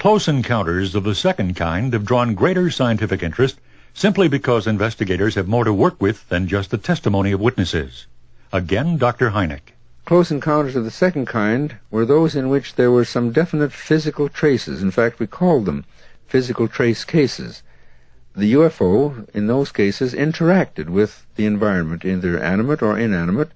Close encounters of the second kind have drawn greater scientific interest simply because investigators have more to work with than just the testimony of witnesses. Again, Dr. Hynek. Close encounters of the second kind were those in which there were some definite physical traces. In fact, we called them physical trace cases. The UFO, in those cases, interacted with the environment, either animate or inanimate,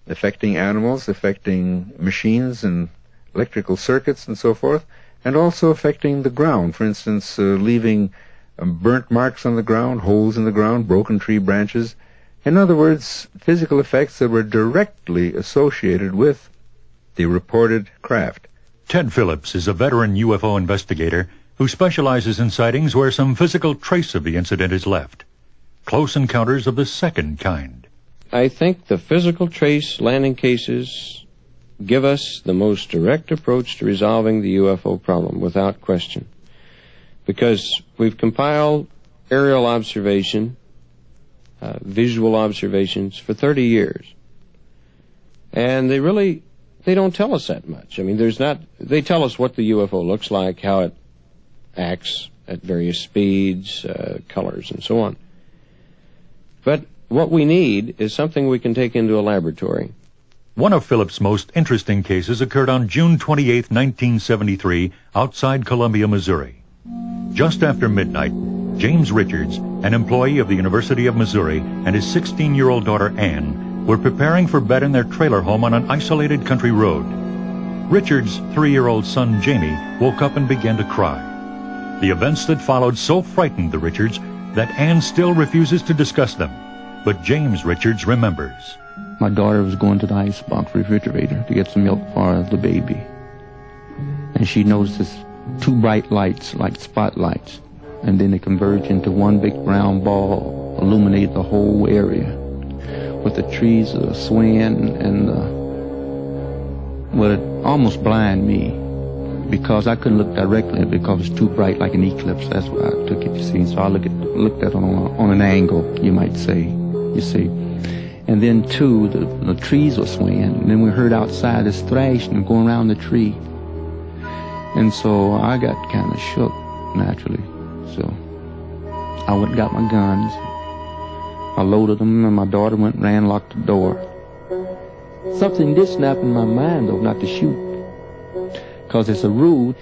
affecting animals, affecting machines and electrical circuits and so forth, and also affecting the ground. For instance, leaving burnt marks on the ground, holes in the ground, broken tree branches. In other words, physical effects that were directly associated with the reported craft. Ted Phillips is a veteran UFO investigator who specializes in sightings where some physical trace of the incident is left. Close encounters of the second kind. I think the physical trace landing cases give us the most direct approach to resolving the UFO problem, without question. Because we've compiled aerial observation, visual observations for 30 years. And they don't tell us that much. I mean, they tell us what the UFO looks like, how it acts at various speeds, colors, and so on. But what we need is something we can take into a laboratory. One of Phillips' most interesting cases occurred on June 28, 1973, outside Columbia, Missouri. Just after midnight, James Richards, an employee of the University of Missouri, and his 16-year-old daughter Ann were preparing for bed in their trailer home on an isolated country road. Richards' 3-year-old son Jamie woke up and began to cry. The events that followed so frightened the Richards that Ann still refuses to discuss them. But James Richards remembers. My daughter was going to the icebox refrigerator to get some milk for the baby. And she notices 2 bright lights, like spotlights. And then they converge into one big round ball, illuminate the whole area. With the trees swaying and, well, it almost blinded me because I couldn't look directly because it was too bright like an eclipse. That's why I took it, you see. So I looked at it on an angle, you might say, you see. And then, too, the trees were swaying. And then we heard outside this thrashing going around the tree. And so I got kind of shook, naturally. So I went and got my guns. I loaded them, and my daughter went and ran and locked the door. Something did snap in my mind, though, not to shoot. Because it's a rule,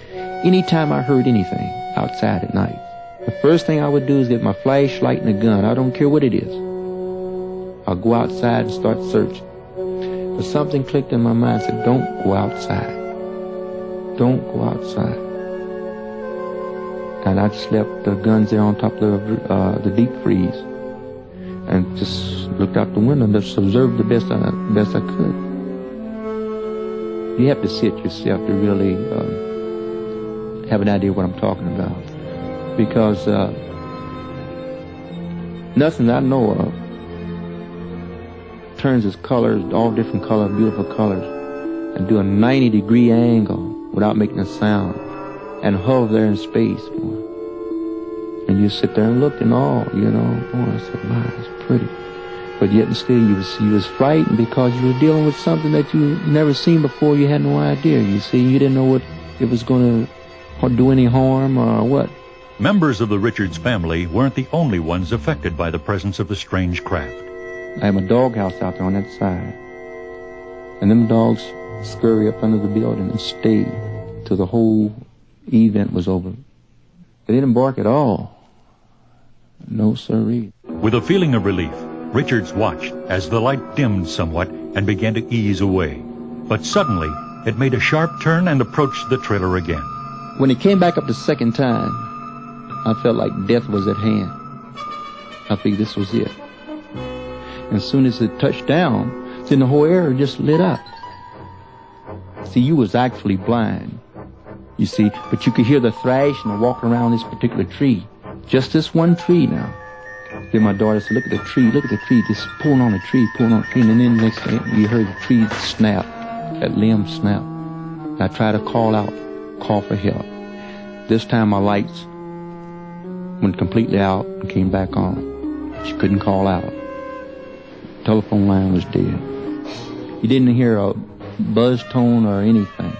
anytime I heard anything outside at night, the first thing I would do is get my flashlight and a gun. I don't care what it is. I'll go outside and start searching. But something clicked in my mind and said, don't go outside. Don't go outside. And I just left the guns there on top of the deep freeze and just looked out the window and just observed the best I could. You have to see it yourself to really have an idea what I'm talking about. Because nothing that I know of turns its colors, all different colors, beautiful colors, and do a 90-degree angle without making a sound, and hover there in space. Boy. And you sit there and look and all, you know. Boy, I said, my, it's pretty. But yet and still you was frightened because you were dealing with something that you never seen before. You had no idea, you see. You didn't know what it was going to do any harm or what. Members of the Richards family weren't the only ones affected by the presence of the strange craft. I have a doghouse out there on that side. And them dogs scurry up under the building and stay till the whole event was over. They didn't bark at all. No siree. With a feeling of relief, Richards watched as the light dimmed somewhat and began to ease away. But suddenly, it made a sharp turn and approached the trailer again. When it came back up the second time, I felt like death was at hand. I figured this was it. And as soon as it touched down, then the whole area just lit up. See, you was actually blind, you see, but you could hear the thrash and the walk around this particular tree. Just this one tree now. Then my daughter said, look at the tree, just pulling on a tree, and then the next thing you heard the tree snap, that limb snap. And I tried to call for help. This time my lights went completely out and came back on. She couldn't call out. Telephone line was dead. You didn't hear a buzz tone or anything.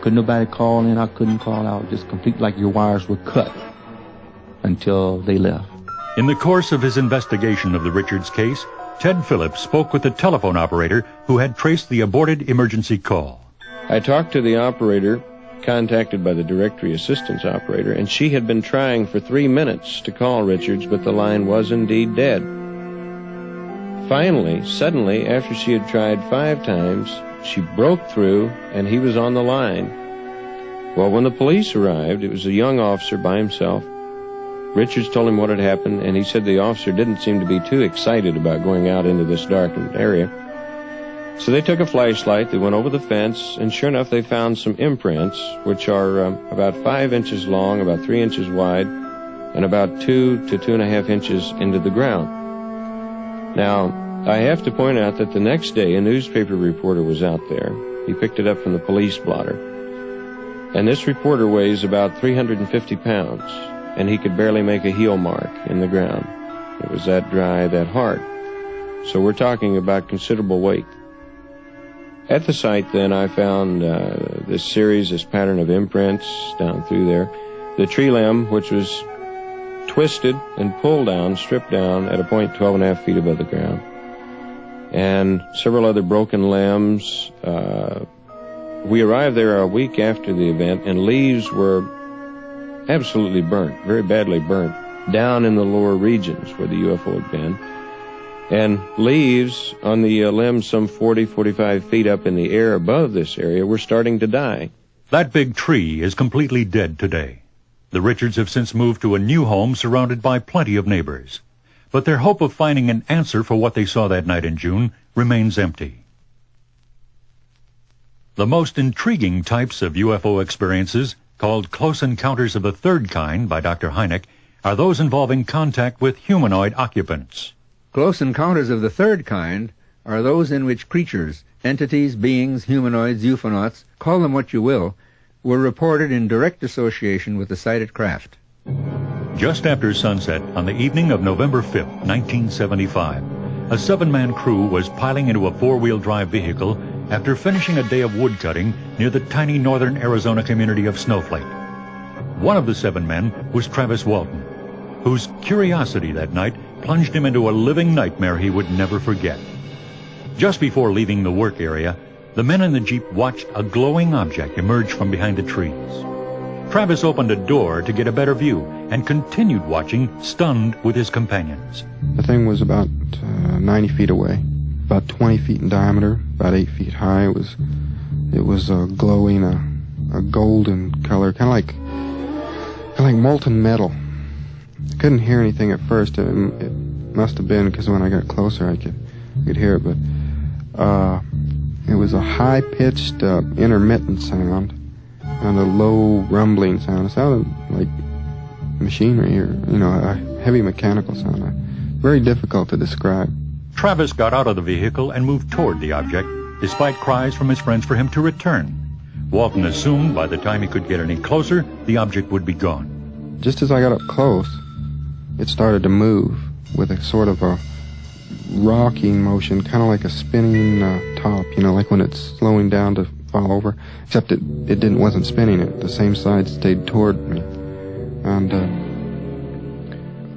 Couldn't nobody call in, I couldn't call out. Just complete like your wires were cut until they left. In the course of his investigation of the Richards case, Ted Phillips spoke with the telephone operator who had traced the aborted emergency call. I talked to the operator, contacted by the directory assistance operator, and she had been trying for 3 minutes to call Richards, but the line was indeed dead. Finally, suddenly, after she had tried 5 times, she broke through, and he was on the line. Well, when the police arrived, it was a young officer by himself. Richards told him what had happened, and he said the officer didn't seem to be too excited about going out into this darkened area. So they took a flashlight, they went over the fence, and sure enough, they found some imprints, which are about 5 inches long, about 3 inches wide, and about 2 to 2.5 inches into the ground. Now, I have to point out that the next day, a newspaper reporter was out there. He picked it up from the police blotter. And this reporter weighs about 350 pounds, and he could barely make a heel mark in the ground. It was that dry, that hard. So we're talking about considerable weight. At the site, then, I found this pattern of imprints down through there. The tree limb, which was twisted and pulled down, stripped down at a point 12.5 feet above the ground. And several other broken limbs. We arrived there a week after the event, and leaves were absolutely burnt, very badly burnt, down in the lower regions where the UFO had been. And leaves on the limbs some 40, 45 feet up in the air above this area were starting to die. That big tree is completely dead today. The Richards have since moved to a new home surrounded by plenty of neighbors. But their hope of finding an answer for what they saw that night in June remains empty. The most intriguing types of UFO experiences, called Close Encounters of the Third Kind by Dr. Hynek, are those involving contact with humanoid occupants. Close encounters of the third kind are those in which creatures, entities, beings, humanoids, ufonauts, call them what you will, were reported in direct association with the sighted craft. Just after sunset on the evening of November 5th, 1975, a 7-man crew was piling into a 4-wheel drive vehicle after finishing a day of woodcutting near the tiny northern Arizona community of Snowflake. One of the 7 men was Travis Walton, whose curiosity that night plunged him into a living nightmare he would never forget. Just before leaving the work area, the men in the Jeep watched a glowing object emerge from behind the trees. Travis opened a door to get a better view and continued watching, stunned with his companions. The thing was about 90 feet away, about 20 feet in diameter, about 8 feet high. It was glowing a golden color, kind of like molten metal. I couldn't hear anything at first. It must have been because when I got closer I could hear it, but it was a high-pitched intermittent sound and a low rumbling sound. It sounded like machinery or, a heavy mechanical sound. Very difficult to describe. Travis got out of the vehicle and moved toward the object, despite cries from his friends for him to return. Walton assumed by the time he could get any closer, the object would be gone. Just as I got up close, it started to move with a sort of a rocking motion, kind of like a spinning top, like when it's slowing down to fall over, except it wasn't spinning. The same side stayed toward me. And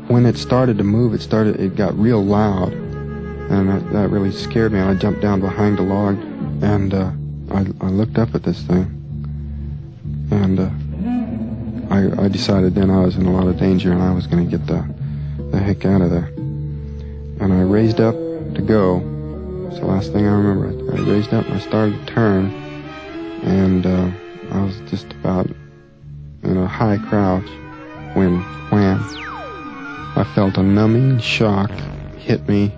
when it started to move, it got real loud, and that really scared me. And I jumped down behind a log, and I looked up at this thing, and I decided then I was in a lot of danger and I was going to get the heck out of there. And I raised up to go. It's the last thing I remember. I raised up and I started to turn, and I was just about in a high crouch when wham, I felt a numbing shock hit me.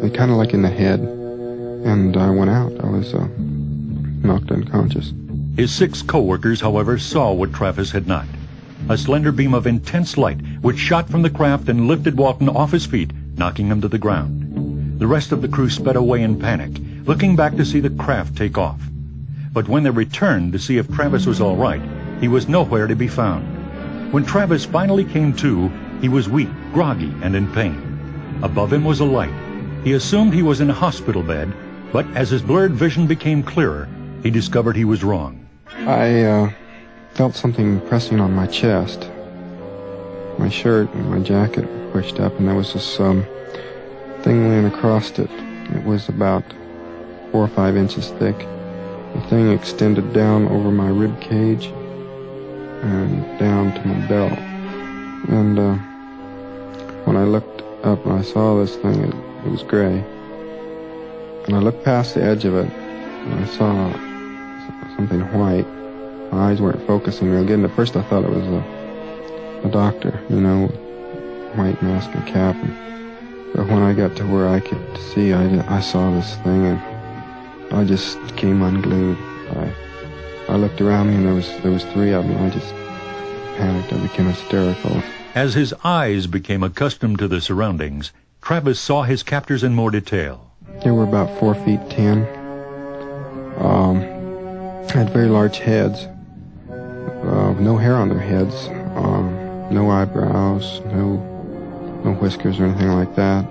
It kind of like in the head, and I went out. I was knocked unconscious. His 6 co-workers, however, saw what Travis had not. A slender beam of intense light which shot from the craft and lifted Walton off his feet, knocking him to the ground. The rest of the crew sped away in panic, looking back to see the craft take off. But when they returned to see if Travis was all right, he was nowhere to be found. When Travis finally came to, he was weak, groggy, and in pain. Above him was a light. He assumed he was in a hospital bed, But as his blurred vision became clearer, he discovered he was wrong. I felt something pressing on my chest. My shirt and my jacket were pushed up, and there was this thing laying across it. It was about 4 or 5 inches thick. The thing extended down over my rib cage and down to my belt. And when I looked up and I saw this thing, it was gray. And I looked past the edge of it, and I saw something white. My eyes weren't focusing real good, and at first I thought it was a doctor, you know, white mask and cap. But when I got to where I could see, I saw this thing, and I just came unglued. I looked around me, and there was 3 of them. I just panicked. I became hysterical. As his eyes became accustomed to the surroundings, Travis saw his captors in more detail. They were about 4 feet 10. Had very large heads. No hair on their heads. No eyebrows. No whiskers or anything like that.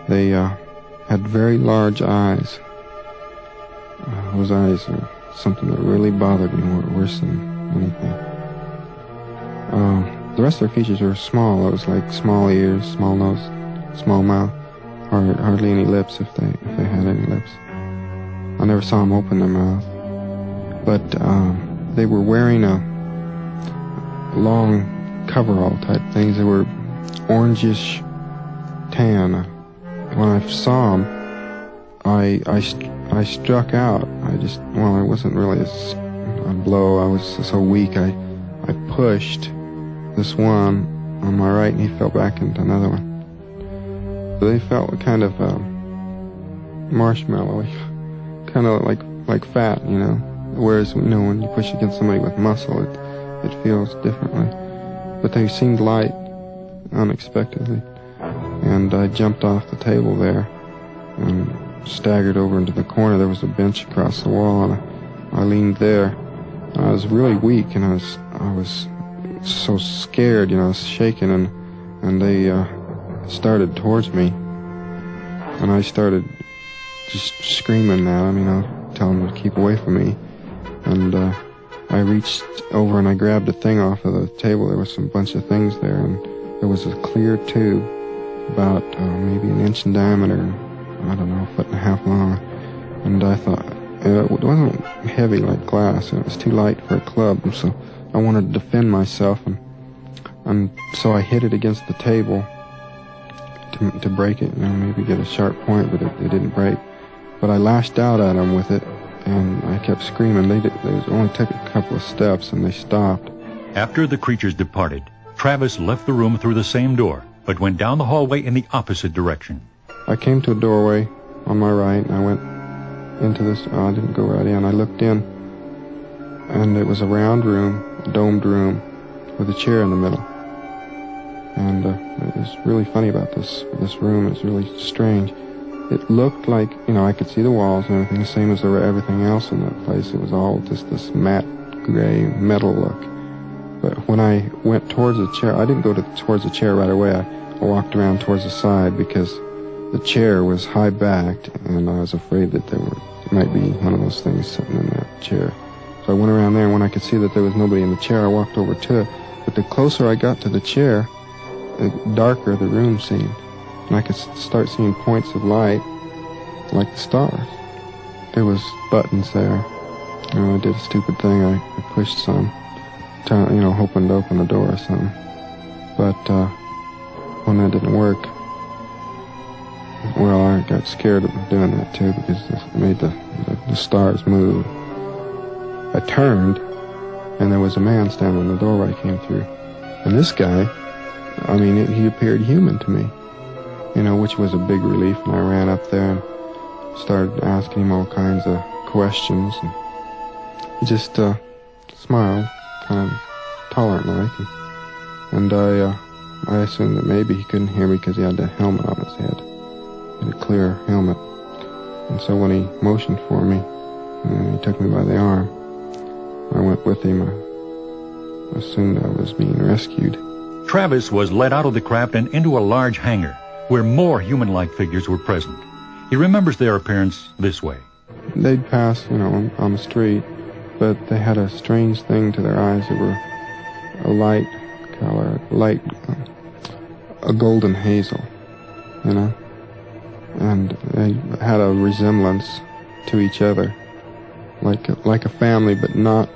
They had very large eyes. Those eyes are something that really bothered me worse than anything. The rest of their features were small. It was like small ears, small nose, small mouth, hardly any lips if they had any lips. I never saw them open their mouth. But they were wearing a long coverall type things. They were orangish tan. When I saw them, I struck out. I wasn't really a blow. I was so weak. I pushed this one on my right, and he fell back into another one. They felt kind of marshmallowy, kind of like fat, you know. Whereas, you know, when you push against somebody with muscle, it feels differently. But they seemed light, unexpectedly. And I jumped off the table there and staggered over into the corner. There was a bench across the wall, and I leaned there. I was really weak, and I was so scared, you know, I was shaking, and they started towards me, and I started just screaming at them, you know, telling them to keep away from me. And I reached over and I grabbed a thing off of the table. There was a bunch of things there, and there was a clear tube about maybe 1 inch in diameter, I don't know, 1.5 feet long. And I thought, it wasn't heavy like glass, and it was too light for a club, and so I wanted to defend myself, and so I hit it against the table to break it, you know, maybe get a sharp point, but it didn't break. But I lashed out at them with it, and I kept screaming. They only took a couple of steps, and they stopped. After the creatures departed, Travis left the room through the same door, but went down the hallway in the opposite direction. I came to a doorway on my right, and I went into this. I didn't go right in. I looked in, and it was a round room, a domed room, with a chair in the middle. And it was really funny about this room. It's really strange. It looked like, you know, I could see the walls and everything, the same as everything else in that place. It was all just this matte gray metal look. But when I went towards the chair, I didn't go towards the chair right away. I walked around towards the side because the chair was high-backed, and I was afraid that there might be one of those things sitting in that chair. So I went around there, and when I could see that there was nobody in the chair, I walked over to it. But the closer I got to the chair, the darker the room seemed. And I could start seeing points of light, like the stars. There was buttons there. You know, I did a stupid thing. I pushed some, you know, hoping to open the door or something. But when that didn't work, well, I got scared of doing that too, because it made the stars move. I turned, and there was a man standing in the doorway I came through. And this guy, I mean, he appeared human to me, you know, which was a big relief. And I ran up there and started asking him all kinds of questions. And he just smiled, kind of tolerant-like. And I assumed that maybe he couldn't hear me because he had the helmet on his head. He had a clear helmet. And so when he motioned for me, and he took me by the arm, I went with him. I assumed I was being rescued. Travis was led out of the craft and into a large hangar, where more human-like figures were present. He remembers their appearance this way. They'd pass, on the street, but they had a strange thing to their eyes. They were a light color, a golden hazel, and they had a resemblance to each other, like a family, but not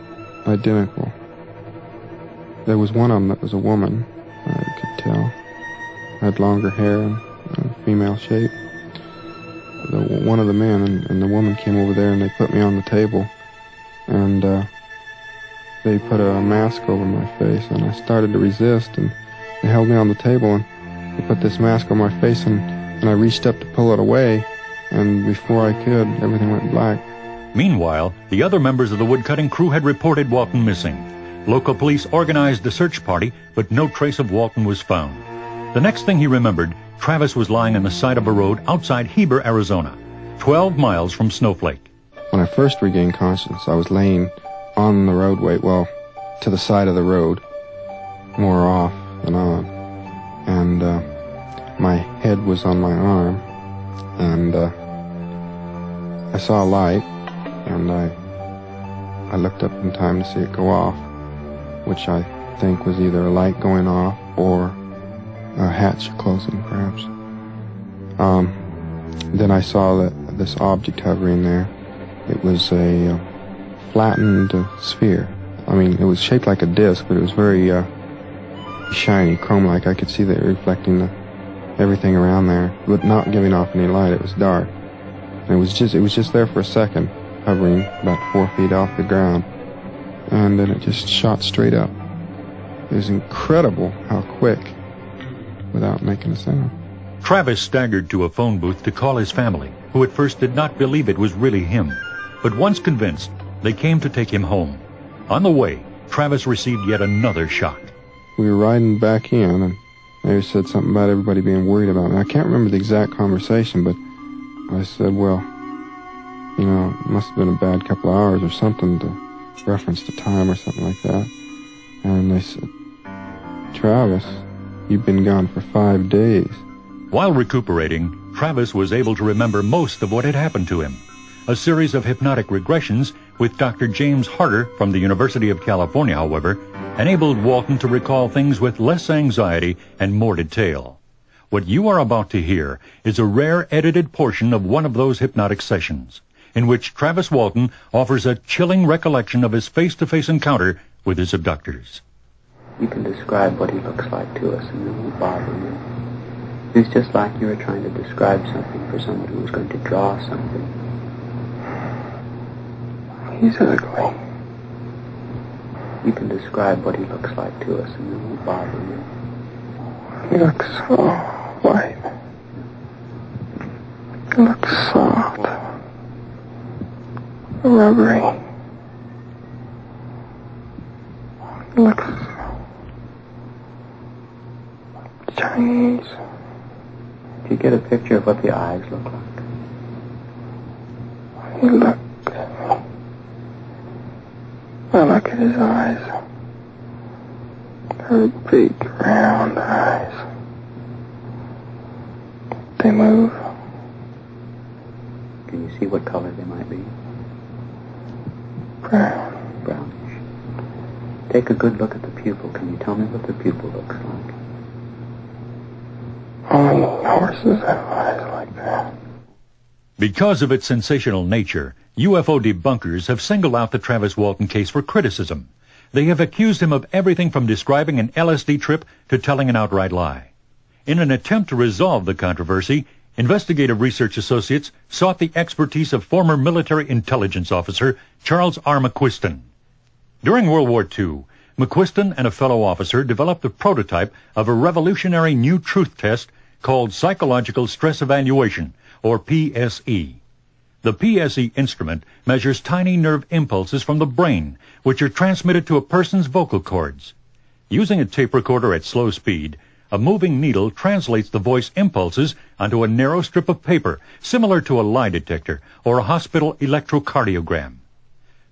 identical. There was one of them that was a woman, I could tell, had longer hair and female shape. One of the men and the woman came over there and they put me on the table, and they put a mask over my face, and I started to resist, and they held me on the table and they put this mask on my face, and I reached up to pull it away, and before I could, everything went black. Meanwhile, the other members of the woodcutting crew had reported Walton missing. Local police organized a search party, but no trace of Walton was found. The next thing he remembered, Travis was lying on the side of a road outside Heber, Arizona, 12 miles from Snowflake. When I first regained consciousness, I was laying on the roadway, to the side of the road, more off than on, and my head was on my arm, and I saw a light, and I looked up in time to see it go off, which I think was either a light going off or a hatch closing, perhaps. Then I saw this object hovering there. It was a flattened sphere. It was shaped like a disc, but it was very shiny, chrome-like. I could see that reflecting everything around there, but not giving off any light. It was dark. And it was just there for a second, hovering about 4 feet off the ground, and then it just shot straight up. It was incredible how quick, without making a sound. Travis staggered to a phone booth to call his family, who at first did not believe it was really him. But once convinced, they came to take him home. On the way, Travis received yet another shock. We were riding back in, and they said something about everybody being worried about me. I can't remember the exact conversation, but I said, well, it must have been a bad couple of hours or something, to reference the time or something like that. And they said, Travis, you've been gone for 5 days. While recuperating, Travis was able to remember most of what had happened to him. A series of hypnotic regressions with Dr. James Harder from the University of California, however, enabled Walton to recall things with less anxiety and more detail. What you are about to hear is a rare edited portion of one of those hypnotic sessions, in which Travis Walton offers a chilling recollection of his face-to-face encounter with his abductors. You can describe what he looks like to us, and it won't bother you. It's just like you were trying to describe something for someone who was going to draw something. He's ugly. You can describe what he looks like to us, and it won't bother you. He looks so white. He looks soft. Rubbery. He looks Chinese. Do you get a picture of what the eyes look like? He looked at me. I look at his eyes. They're big, round eyes. They move. Can you see what color they might be? Brown. Brownish. Take a good look at the pupil. Can you tell me what the pupil looks like? Only horses have eyes like that. Because of its sensational nature, UFO debunkers have singled out the Travis Walton case for criticism. They have accused him of everything from describing an LSD trip to telling an outright lie. In an attempt to resolve the controversy, investigative research associates sought the expertise of former military intelligence officer Charles R. McQuiston. During World War II, McQuiston and a fellow officer developed the prototype of a revolutionary new truth test called Psychological Stress Evaluation, or PSE. The PSE instrument measures tiny nerve impulses from the brain, which are transmitted to a person's vocal cords. Using a tape recorder at slow speed, a moving needle translates the voice impulses onto a narrow strip of paper, similar to a lie detector or a hospital electrocardiogram.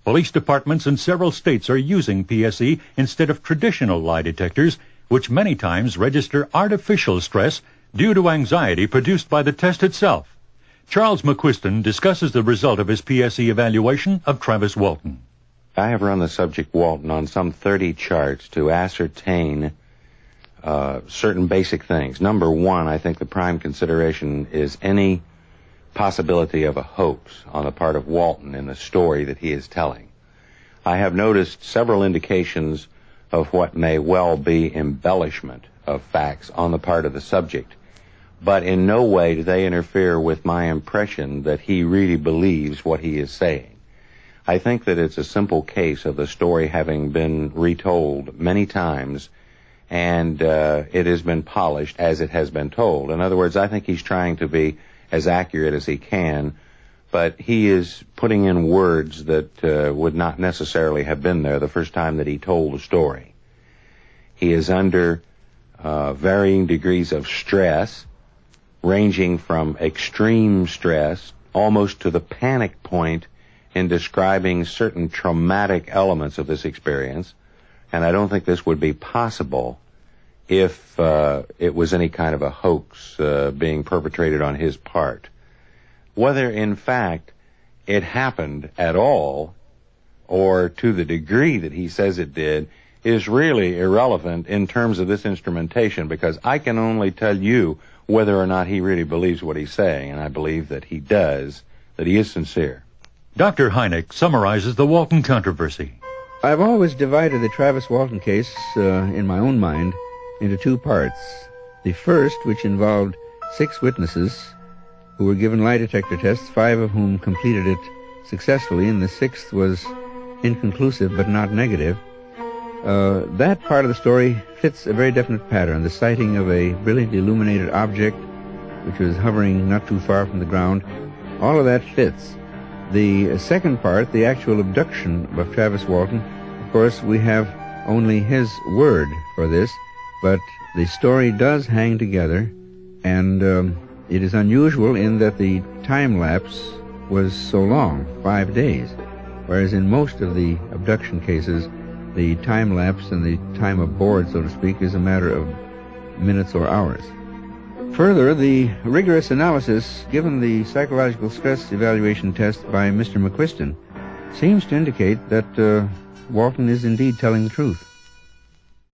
Police departments in several states are using PSE instead of traditional lie detectors, which many times register artificial stress due to anxiety produced by the test itself. Charles McQuiston discusses the result of his PSE evaluation of Travis Walton. I have run the subject Walton on some 30 charts to ascertain certain basic things. Number one, I think the prime consideration is any possibility of a hoax on the part of Walton in the story that he is telling. I have noticed several indications of what may well be embellishment of facts on the part of the subject, but in no way do they interfere with my impression that he really believes what he is saying. I think that it's a simple case of the story having been retold many times, and it has been polished as it has been told. In other words, I think he's trying to be as accurate as he can, but he is putting in words that would not necessarily have been there the first time that he told the story. He is under varying degrees of stress, ranging from extreme stress almost to the panic point in describing certain traumatic elements of this experience, and I don't think this would be possible if it was any kind of a hoax being perpetrated on his part. Whether, in fact, it happened at all, or to the degree that he says it did, is really irrelevant in terms of this instrumentation, because I can only tell you whether or not he really believes what he's saying, and I believe that he does, that he is sincere. Dr. Hynek summarizes the Walton controversy. I've always divided the Travis Walton case, in my own mind, into two parts. The first, which involved 6 witnesses who were given lie detector tests, 5 of whom completed it successfully, and the 6th was inconclusive but not negative. That part of the story fits a very definite pattern, the sighting of a brilliantly illuminated object which was hovering not too far from the ground. All of that fits. The second part, the actual abduction of Travis Walton, of course, we have only his word for this, but the story does hang together, and it is unusual in that the time lapse was so long, 5 days, whereas in most of the abduction cases, the time lapse and the time aboard, so to speak, is a matter of minutes or hours. Further, the rigorous analysis given the psychological stress evaluation test by Mr. McQuiston seems to indicate that Walton is indeed telling the truth.